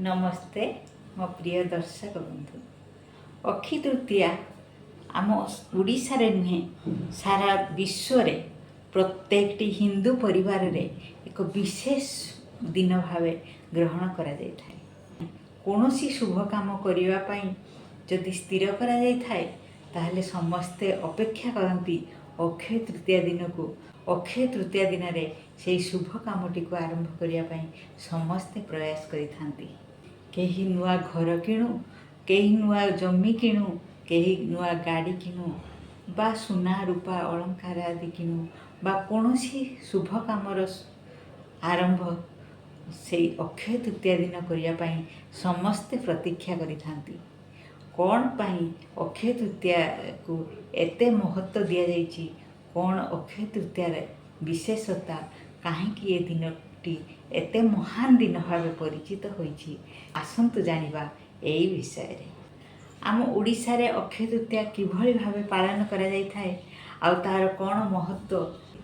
नमस्ते मो प्रिय दर्शक बंधु। अक्षी तृतीया आम ओडिशा रे नुहे सारा विश्व रे प्रत्येक हिंदू परिवार रे एक विशेष दिन भावे ग्रहण करा जाय थाए। कोनोसी शुभ काम करिवा पई जदि स्थिर करा जाय थाए ताहले समस्ते अपेक्षा करती अक्षय तृतीया दिन को। अक्षय तृतीया दिन रे से शुभ कामटी को आरंभ करिया पई समस्ते प्रयास करि थांती। केही नुआ घर किणु, केही नुआ जमी किणु, केही नुआ गाड़ी किणु बा सुना रूपा अलंकार आदि किणु बा कोनोसी शुभ कामर आरंभ से अक्षय तृतीया दिन करिया पई समस्ते प्रतीक्षा करि थांती। कौन पाई अक्षय तृतीया को एते महत्व दिया जाइछि, कौन अक्षय तृतीया विशेषता, काहेकि ये दिनटी एते महान दिन भावे परिचित होइछि, आसंतु जानिबा एई विषय रे। आम ओडिशा रे अक्षय तृतीया किभଳି भावे पालन करा जाय थाए आ तार कौन महत्व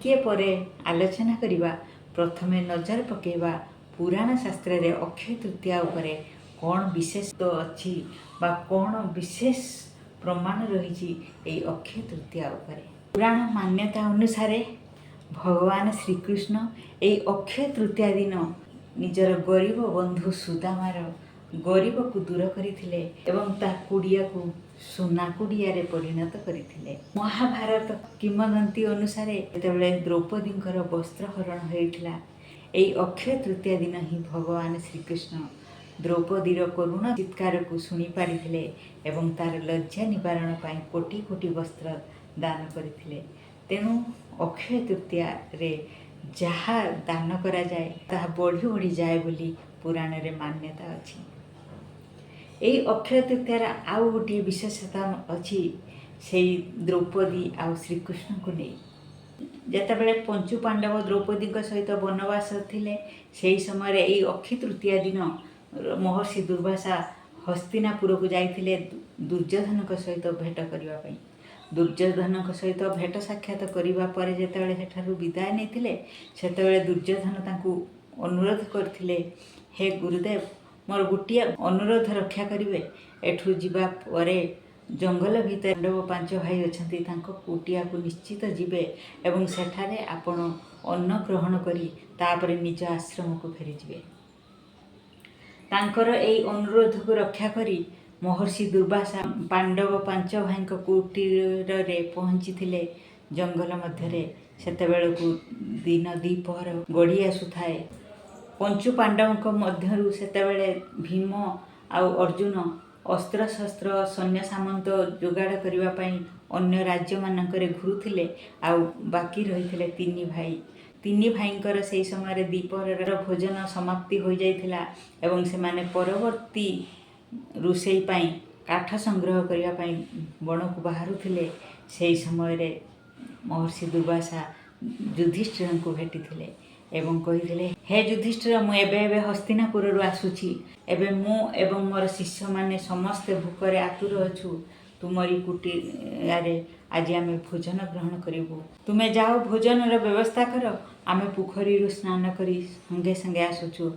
के परे आलोचना करिबा। प्रथमे नजर पकेबा पुराण शास्त्र रे अक्षय तृतीया उपरे कौन विशेषत्व अछि बा कौन विशेष प्रमाण रही एई अक्षय तृतीया उपरे। पुराण मान्यता अनुसार भगवान श्रीकृष्ण एई अक्षय तृतीया दिन निजर गरीब बंधु सुदामार गरीब को दूर करथिले एवं ता कुड़िया को सुना कुड़िया रे परिणत करथिले। महाभारत किंवदंती अनुसार जेतेबेले द्रौपदींकर वस्त्रहरण होइथिला एई अक्षय तृतीया दिन ही भगवान श्रीकृष्ण द्रौपदीर करुण चित्कार को सुनी पारिथिले एवं तार लज्जा निवारण पाई कोटी कोटी वस्त्र दान करथिले। तेणु अक्षय तृतीया रे जहा दान करा जाए ताहा बढ़ी बढ़ी जाए बोली पुराण रे मान्यता अछि। एई अक्षय तृतीयार आउ गोटे विशेषता अछि से द्रौपदी आ श्रीकृष्ण को नहीं। जेतेबेले पंचु पांडव द्रौपदी सहित वनवास थिले सेही समय एई अक्षय तृतीया दिन महर्षि दुर्वासा हस्तिनापुर को जाइथिले दुर्योधन सहित भेट करिवा पई। दुर्योधन सहित भेट साक्षात करिवा परे जेतेबेले सेठारु विदाय नेथिले सेतेबेले दुर्योधन तांकु अनुरोध करथिले, हे गुरुदेव मोर गोटे अनुरोध रक्षा करिवे। एठु जीवा परे जंगल भितर पांडव 5 भाई अछंती तांको कुटिया को निश्चित जीवे एवं सेठारे आपण अन्न ग्रहण करी तापरे निज आश्रम को फेरी जीवे। तांकर एई अनुरोध को रक्षा करी महर्षि दुर्वासा पांडव 5 भाई कुटीर रे पहुंची थिले जंगल मध्यरे। सेतेबेलकु दिन दीपहर गड़ी आसुथाए। पंचु पांडवों मध्यरु सेतेबेले भीम आउ अर्जुन अस्त्र शस्त्र सैन्य सामंत जोगाड़ करने पाई अन्य राज्य मानकरे घुरुथिले आउ बाकी रही 3 भाई। 3 भाईंकर से समय दीपहर भोजन समाप्ति हो जाइथिला एवं से माने परवर्ती रुषेई पाई काठ संग्रह करने पाई बण को बाहरुथिले। से समय रे महर्षि दुर्वासा युधिष्ठिर को भेटिथिले एवं कहिथिले, हे युधिष्ठिर मु एबे हस्तिनापुर आसुची। एबे मु एवं मोर शिष्य माने समस्ते भूकरे आतुर अछु। तुमरी कुटीरे आज आमे भोजन ग्रहण करिबु। तुमे जाओ भोजन व्यवस्था कर, आमे पोखरी स्नान करी संगे संगे आसुछु।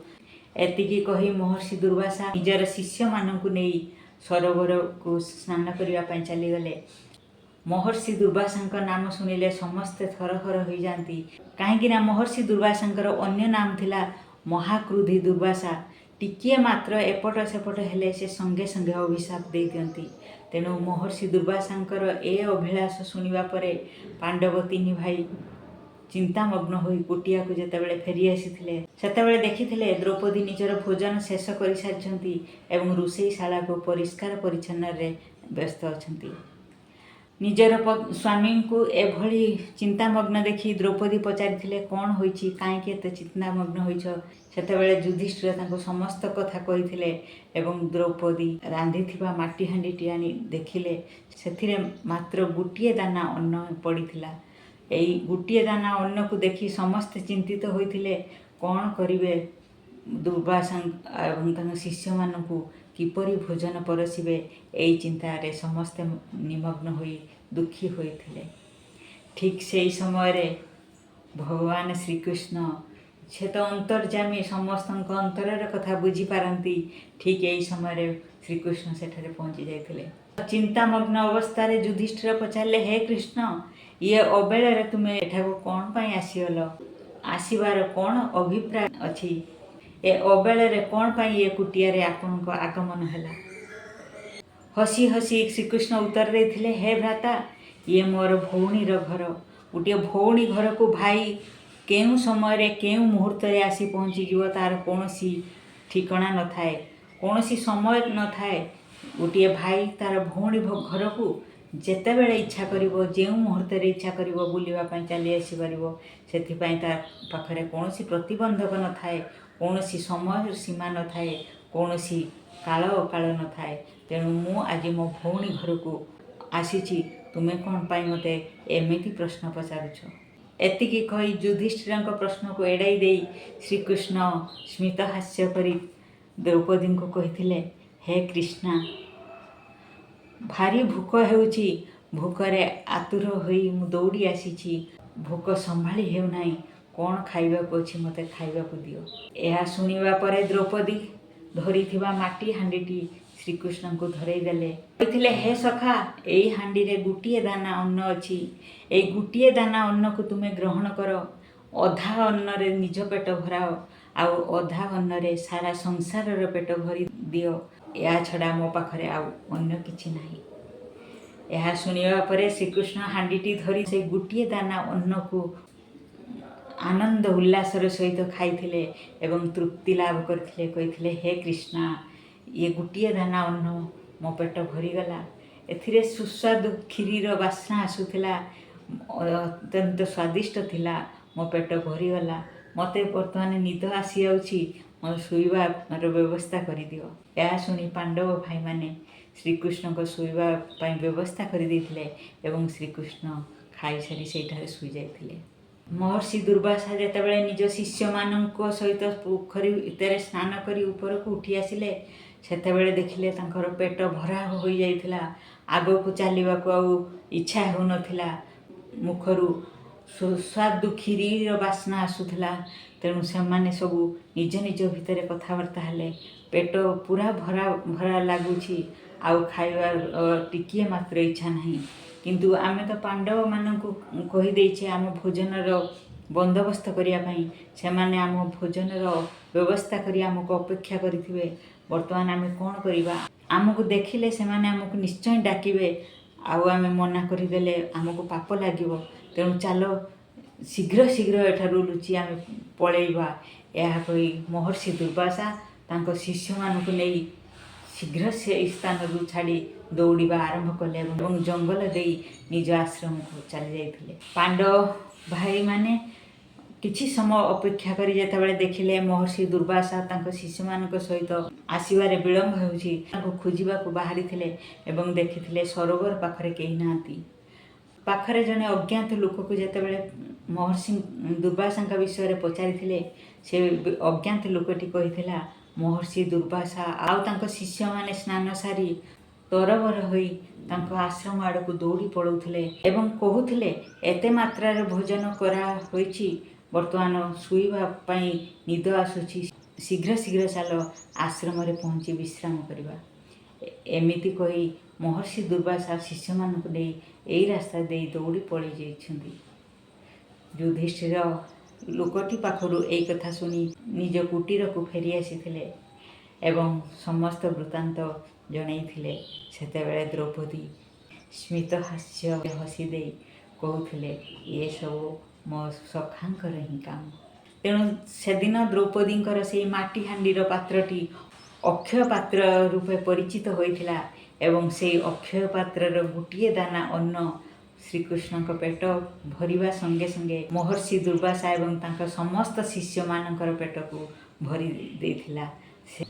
एतिकी कही महर्षि दुर्वासा निजर शिष्य मानकु नेई सरोवर को स्नान करिवा पई चली गले। महर्षि दुर्वासा नाम सुनिले समस्ते थरथर हो जाती, कहीं महर्षि दुर्वासा अन्य नाम थिला महाक्रोधी दुर्वासा। टिकिए मात्र एपट सेपट हेले से संगे संगे अभिशाप दे दियंती। तेणु महर्षि दुर्वासा ए अभिलाष सुनिबा परे पांडव 3 भाई चिंतामग्न होई कुटिया को जेतेबेले फेरी आसीथिले सेतेबेले देखिथिले द्रौपदी निजर भोजन शेष करि सारिछंती एवं रुषेईशाला को परिष्कार परिच्छन्न रे व्यस्त अछंती। निजर स्वामी को एभली चिंतामग्न देखी द्रौपदी पचारिथिले, कौन होइछि, काहेकि एते चिंतामग्न होइछ। सेतेबेले युधिष्ठिर तांको समस्त कथा कहिथिले एवं द्रौपदी रांधिथिबा माटी हांडीटी आनी देखिले सेथिरे मात्र गोटिए दाना अन्न पड़िथिला। एई गोटिए दाना अन्न को देखी समस्त चिंतित होइथिले, कौन करिवे। दुर्वासा एवं तांको शिष्य मानकु किपरि भोजन परसिबे एई चिंतारे समस्ते निमग्न होई दुखी होइथिले। ठीक सेई समय रे भगवान श्रीकृष्ण से तो अंतर्जामी समस्त अंतर कथा बुझीपारती। ठीक यही समय श्रीकृष्ण सेठारे पहुँची जाते। चिंतामग्न अवस्था युधिष्ठिर पचारे, हे कृष्ण, ये अबेले तुम्हें एठाको कौन पाई आसीगल? आसबार कौन अभिप्राय अच्छी? ए अबेले कौन पाई ये कुटिया आपण आगमन है? हसी हसी श्रीकृष्ण उत्तर देते, हे भ्राता, ये मोर भौणीर घर। गोटे भौणी घर को भाई केउ समय केउ मुहूर्त आसी पहुँची जीव तार कौन ठिकणा न थाए, कौन समय न थाए। गोटे भाई तार भौणी घर को जेते बेले इच्छा करिवो, जो मुहूर्त इच्छा करिवो बुलिबा चली आसीपर। से पाखरे कौन प्रतिबंधक न थाए, कौन समय सीमा न थाए, कौन काल अकाल न थाए। तेणु मु आज मो भौणी घर को आसी, तुम्हें कौन पाई मते एमिति प्रश्न पचारुछ? एतिकी कही युधिष्ठिर प्रश्न को एड़ाई दे श्रीकृष्ण स्मित हास्य करी द्रौपदी को कही, हे कृष्णा, भारी भूक हेउची, भूकरे आतुर होई मु दौड़ी आसी। भूक संभाली हेउ नाही, कौन खाइबाकु अछि मते खाइबाकु दियो। यह सुनिबा परे द्रौपदी धरिथिबा माटी हांडीटी श्रीकृष्ण को धरई देले। कहथिले, हे सखा, एई हांडी रे गुटिए दाना अन्न अछि। ए गुटिए दाना अन्न को तुमे ग्रहण कर। अधा अन्न रे निज पेट भराओ, आउ अधा अन्न रे सारा संसार रे पेट भरी दियो। या छड़ा मो पाखरे आउ अन्य किछि नाही। यह सुनिबा परे श्रीकृष्ण हांडीटी धरी से गुटिए दाना अन्न को आनंद उल्लासर सहित खाइथिले एवं तृप्ति लाभ करथिले। कहिथिले, हे कृष्णा, ये गुटिए दाना अन्न मो पेट भरीगला। एथिरे सुस्वादु क्षीरीर बास्ना आसुथिला, अत्यंत स्वादिष्ट थिला। मो पेट भरीगला। मते वर्तमान निद आसी जाउछि, मो शुइबार व्यवस्था करि दियो। या सुनी पांडव भाई माने श्रीकृष्ण को शुइबा पई व्यवस्था करि दैथिले एवं श्रीकृष्ण खाई सारी सेठारे शुई जाइथिले। महर्षि दुर्वासा जेतेबेले निज शिष्य मानक सहित पोखरी भितर स्नान करी ऊपर को उठी आसिले, सेतेबेले देखिले तांकर पेट भरा हो जाइथिला। आगो को चलिबाकू आउ इच्छा हो नथिला। मुखरू सुस्वादु क्षीरीर बास्ना आसुथिला। तेणु सेमाने सबू निज निज भितर कथबार्ता हेले। पेट पूरा भरा भरा लगुछि, आउ खाइबार टिकिए मात्र इच्छा नहीं। किंतु आमे तो पांडव मानकू कही देइछे आम भोजनर बंदोबस्त करिया पई। सेमाने आम भोजनर व्यवस्था करी आमको अपेक्षा करिथिबे। वर्तमान आमे कौन करिबा? आमको देखिले सेमाने आमको निश्चय डाकिबे, आउ आमे मना करिदेले आमको पाप लागिबो। तेणु चालो शीघ्र शीघ्र एठारु लुचि आमे पळेइबा। यह कही महर्षि दुर्वासा तांको शिष्य मानकू नेई शीघ्र से स्थान छाड़ी दौड़ा आरंभ कले और जंगल दे निज आश्रम को चली जाइथिले। पांडव भाई माने किछि समय अपेक्षा करी जेतेबेले देखिले महर्षि दुर्वासा तांको शिष्य मानक सहित आसीबारे विलंब होउछि, तांको खोजिबाकू बाहरिथिले एवं देखिथिले सरोवर पाखरे केही नांती। पाखरे जने अज्ञात लोक को जेतेबेले महर्षि दुर्वासा विषय में पचारिथिले, से अज्ञात लोकटी कहिथिला, महर्षि दुर्वासा आउ तांको शिष्य माने स्नान सारी तरबर होई तांको आश्रम आड़ को दौड़ी पड़ौथिले एवं कहूथिले, एते मात्रार भोजन करा होईछि, वर्तमान शुइबा पई निद आसुछि, शीघ्र शीघ्र चलो आश्रम रे पहुँची विश्राम करिबा। एमिति कही महर्षि दुर्वासा शिष्य मानकु नै एई रास्ता दे दौड़ी पड़े जाइछन्ति। युधिष्ठिर लोकटी पाखरु एई कथा सुनी निज कुटीर को फेरी आसीथिले एवं समस्त वृत्तांत जणैथिले। सेतेबेले द्रौपदी स्मित हास्य हसी दे कहूथिले, ये सब मो सखांकर ही काम। तेणु सेदिन द्रौपदींकर से माटी हांडीर पात्रटी अक्षय पात्र रूपे परिचित होइथिला एवं से अक्षय पात्रर गुटिए दाना अन्न श्रीकृष्ण पेट भरिबा संगे संगे महर्षि दुर्वासा एवं तांका समस्त शिष्य मानकर पेट को भरी देथिला।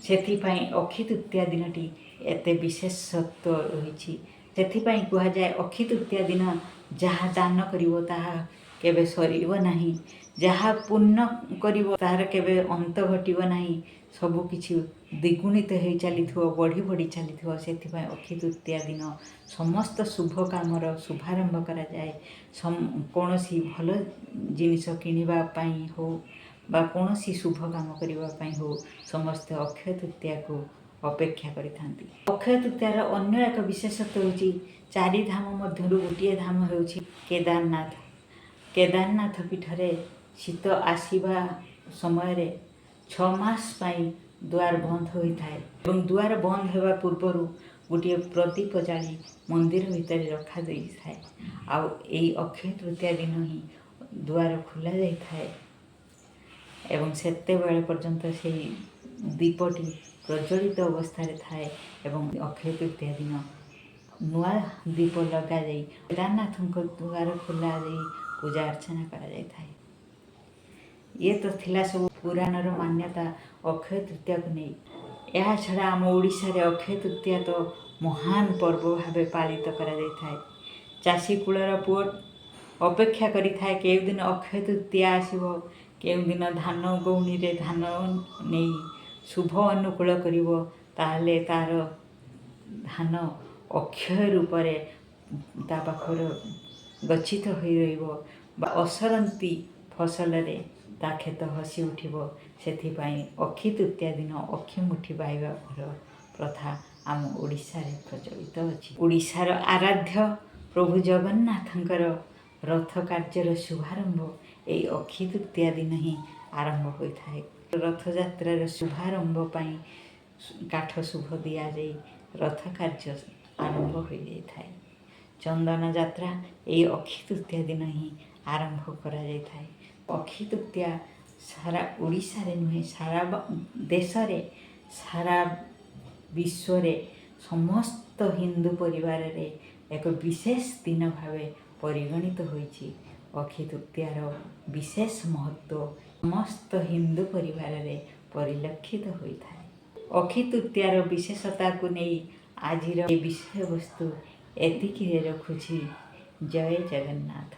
सेथिपाई अक्षय तृतीया दिनटी एते विशेषत्व रही। सेथिपाई कहा जाए अक्षय तृतीया दिन जहाँ दान करिवो ताहा केबे सरिबो नाही, जहाँ पुण्य करिवो ताहार केबे अंत घटिबो नाही, सबु किछि द्विगुणित हो चलिथिबो, बढ़ी बढ़ी चलिथिबो। सेथिपाई अक्षय तृतीया दिन समस्त शुभ कामर शुभारंभ करा जाए। कौनसी भल जिनिस किनिबा पई हो ବା କୌଣସି ଶୁଭ କାମ କରିବା ପାଇଁ ହଉ ସମସ୍ତେ ଅକ୍ଷୟ ତୃତୀୟାକୁ ଅପେକ୍ଷା କରିଥାନ୍ତି। ଅକ୍ଷୟ ତୃତୀୟାର ଅନ୍ୟ ଏକ ବିଶେଷତ୍ୱ ହେଉଛି ଚାରି ଧାମ ମଧ୍ୟରୁ ଗୋଟିଏ ଧାମ ହେଉଛି କେଦାରନାଥ। କେଦାରନାଥ ପୀଠରେ ଶୀତ ଆସିବା ସମୟରେ 6 ମାସ ପାଇଁ ଦୁଆର ବନ୍ଦ ହୋଇଥାଏ ଏବଂ ଦୁଆର ବନ୍ଦ ହେବା ପୂର୍ବରୁ ଗୋଟିଏ ପ୍ରଦୀପ ଜାଳି ମନ୍ଦିର ଭିତରେ ରଖାଯାଇଥାଏ। ଆଉ ଏଇ ଅକ୍ଷୟ ତୃତୀୟା ଦିନ ହିଁ ଦୁଆର ଖୋଲା ଯାଇଥାଏ ଏବଂ ସେତେବେଳେ ପର୍ଯ୍ୟନ୍ତ ସେହି ଦୀପଟି ପ୍ରଜ୍ୱଳିତ ଅବସ୍ଥାରେ ଥାଏ ଏବଂ ଅକ୍ଷୟ ତୃତୀୟା ଦିନ ନୂଆ ଦୀପ ଲଗାଯାଇ କେଦାରନାଥଙ୍କ ଦୁଆର ଖୋଲା ଯାଇ ପୂଜା ଅର୍ଚ୍ଚନା କରାଯାଇଥାଏ। ଇଏ ତ ଥିଲା ସବୁ ପୁରାଣର ମାନ୍ୟତା ଅକ୍ଷୟ ତୃତୀୟାକୁ ନେଇ। ଏହା ଛଡ଼ା ଆମ ଓଡ଼ିଶାରେ ଅକ୍ଷୟ ତୃତୀୟା ତ ମହାନ ପର୍ବ ଭାବେ ପାଳିତ କରାଯାଇଥାଏ। ଚାଷୀ କୂଳର ପୁଅ ଅପେକ୍ଷା କରିଥାଏ କେଉଁଦିନ ଅକ୍ଷୟ ତୃତୀୟା ଆସିବ, କେଉଁଦିନ ଧାନ ଗଉଣୀରେ ଧାନ ନେଇ ଶୁଭ ଅନୁକୂଳ କରିବ, ତାହେଲେ ତା'ର ଧାନ ଅକ୍ଷୟ ରୂପରେ ତା ପାଖରେ ଗଚ୍ଛିତ ହୋଇ ରହିବ ବା ଅସରନ୍ତି ଫସଲରେ ତା କ୍ଷେତ ହସି ଉଠିବ। ସେଥିପାଇଁ ଅକ୍ଷି ତୃତୀୟା ଦିନ ଅକ୍ଷି ମୁଠି ପାଇବାର ପ୍ରଥା ଆମ ଓଡ଼ିଶାରେ ପ୍ରଚଳିତ ଅଛି। ଓଡ଼ିଶାର ଆରାଧ୍ୟ ପ୍ରଭୁ ଜଗନ୍ନାଥଙ୍କର ରଥ କାର୍ଯ୍ୟର ଶୁଭାରମ୍ଭ ଏଇ ଅକ୍ଷି ତୃତୀୟା ଦିନ ହିଁ ଆରମ୍ଭ ହୋଇଥାଏ। ରଥଯାତ୍ରାର ଶୁଭାରମ୍ଭ ପାଇଁ କାଠ ଶୁଭ ଦିଆଯାଇ ରଥ କାର୍ଯ୍ୟ ଆରମ୍ଭ ହୋଇଯାଇଥାଏ। ଚନ୍ଦନ ଯାତ୍ରା ଏଇ ଅକ୍ଷି ତୃତୀୟା ଦିନ ହିଁ ଆରମ୍ଭ କରାଯାଇଥାଏ। ଅକ୍ଷି ତୃତୀୟା ସାରା ଓଡ଼ିଶାରେ ନୁହେଁ, ସାରା ଦେଶରେ, ସାରା ବିଶ୍ୱରେ ସମସ୍ତ ହିନ୍ଦୁ ପରିବାରରେ ଏକ ବିଶେଷ ଦିନ ଭାବେ ପରିଗଣିତ ହୋଇଛି। ଅକ୍ଷି ତୃତୀୟାର ବିଶେଷ ମହତ୍ତ୍ୱ ସମସ୍ତ ହିନ୍ଦୁ ପରିବାରରେ ପରିଲକ୍ଷିତ ହୋଇଥାଏ। ଅକ୍ଷି ତୃତୀୟାର ବିଶେଷତାକୁ ନେଇ ଆଜିର ଏ ବିଷୟବସ୍ତୁ ଏତିକିରେ ରଖୁଛି। ଜୟ ଜଗନ୍ନାଥ।